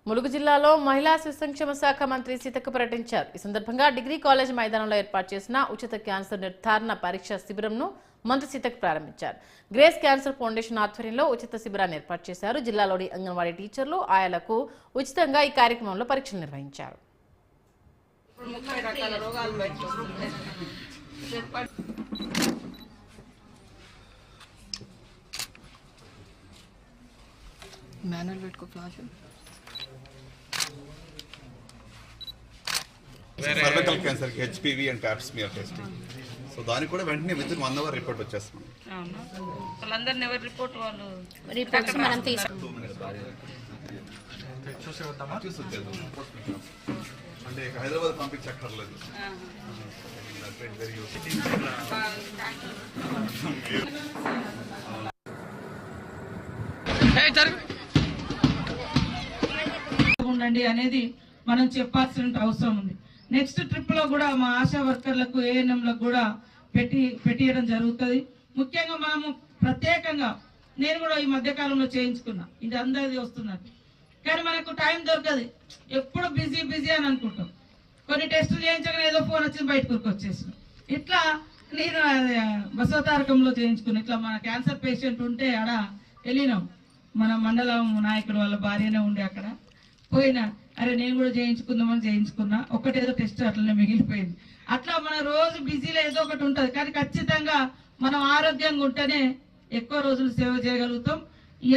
ములుగు జిల్లాలో మహిళా శిశు సంక్షేమ శాఖ మంత్రి సీతక్క పర్యటించారు. ఈ సందర్భంగా డిగ్రీ కాలేజ్ మైదానంలో ఏర్పాటు చేసిన ఉచిత క్యాన్సర్ నిర్ధారణ పరీక్ష శిబిరంను మంత్రి సీతక్క ప్రారంభించారు. గ్రేస్ క్యాన్సర్ ఫౌండేషన్ ఆధ్వర్యంలో ఉచిత శిబిరాన్ని ఏర్పాటు చేశారు. జిల్లాలోని అంగన్వాడీ టీచర్లు ఆయాలకు ఉచితంగా ఈ కార్యక్రమంలో పరీక్షలు నిర్వహించారు. Cervical cancer HPV and Pap smear testing. So దానికి కూడా వెంటనే విత్ ఇన్ 1 hour రిపోర్ట్ వచ్చేస్తుంది. వాళ్ళందరినీ ఎవరి రిపోర్ట్ వాళ్ళు రిపోర్ట్స్ మనం అంటే హైదరాబాద్ పంపించక్కర్లేదు. ఉండండి అనేది మనం చెప్పాల్సిన అవసరం ఉంది. నెక్స్ట్ ట్రిప్ లో కూడా మా ఆశా వర్కర్లకు ఏఎన్ఎంలకు కూడా పెట్టియడం జరుగుతుంది. ముఖ్యంగా మనము ప్రత్యేకంగా నేను కూడా ఈ మధ్య కాలంలో చేయించుకున్నా, ఇది అందరిది వస్తున్నది, కానీ మనకు టైం దొరకదు. ఎప్పుడు బిజీ బిజీ అని అనుకుంటాం. కొన్ని టెస్టులు చేయించగానే ఏదో ఫోన్ వచ్చి బయటకు వచ్చేసాం. ఇట్లా నేను బసవతారకంలో చేయించుకున్నా. ఇట్లా మన క్యాన్సర్ పేషెంట్ ఉంటే ఆడ వెళ్ళినాం. మన మండలం నాయకుడు వాళ్ళ భార్యనే ఉండే అక్కడ పోయినా, అరే నేను కూడా చేయించుకుందామని చేయించుకున్నా. ఒకటేదో టెస్ట్ అట్లనే మిగిలిపోయింది. అట్లా మన రోజు బిజీలో ఏదో ఒకటి ఉంటుంది, కానీ ఖచ్చితంగా మనం ఆరోగ్యంగా ఉంటేనే ఎక్కువ రోజులు సేవ చేయగలుగుతాం.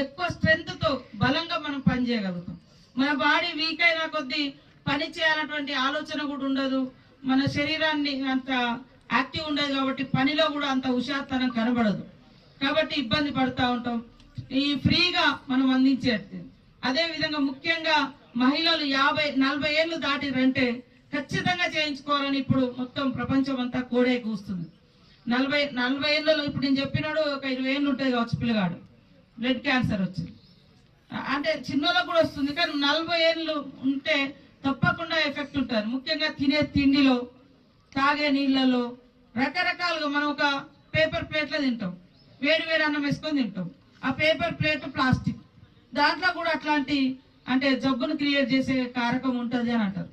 ఎక్కువ స్ట్రెంగ్త్తో బలంగా మనం పని చేయగలుగుతాం. మన బాడీ వీక్ అయినా కొద్దీ పని చేయాలన్నటువంటి ఆలోచన కూడా ఉండదు. మన శరీరాన్ని అంత యాక్టివ్ ఉండదు కాబట్టి పనిలో కూడా అంత హుషారుతనం కనబడదు. కాబట్టి ఇబ్బంది పడుతూ ఉంటాం. ఈ ఫ్రీగా మనం అందించేది. అదే విధంగా ముఖ్యంగా మహిళలు 50-40 ఏళ్ళు దాటిరంటే ఖచ్చితంగా చేయించుకోవాలని ఇప్పుడు మొత్తం ప్రపంచం అంతా కోడే కూస్తుంది. 40 ఏళ్ళలో ఇప్పుడు నేను చెప్పినాడు ఒక 20 ఏళ్ళు ఉంటుంది కావచ్చు పిల్లగాడు బ్లడ్ క్యాన్సర్ వచ్చింది. అంటే చిన్నోళ్ళకు కూడా వస్తుంది, కానీ 40 ఏళ్ళు ఉంటే తప్పకుండా ఎఫెక్ట్ ఉంటుంది. ముఖ్యంగా తినే తిండిలో, తాగే నీళ్లలో రకరకాలుగా మనం ఒక పేపర్ ప్లేట్లో తింటాం, వేడి వేడి అన్నం వేసుకొని తింటాం. ఆ పేపర్ ప్లేట్ ప్లాస్టిక్, దాంట్లో కూడా అట్లాంటి అంటే జబ్బును క్రియేట్ చేసే కారకం ఉంటుంది అని అంటారు.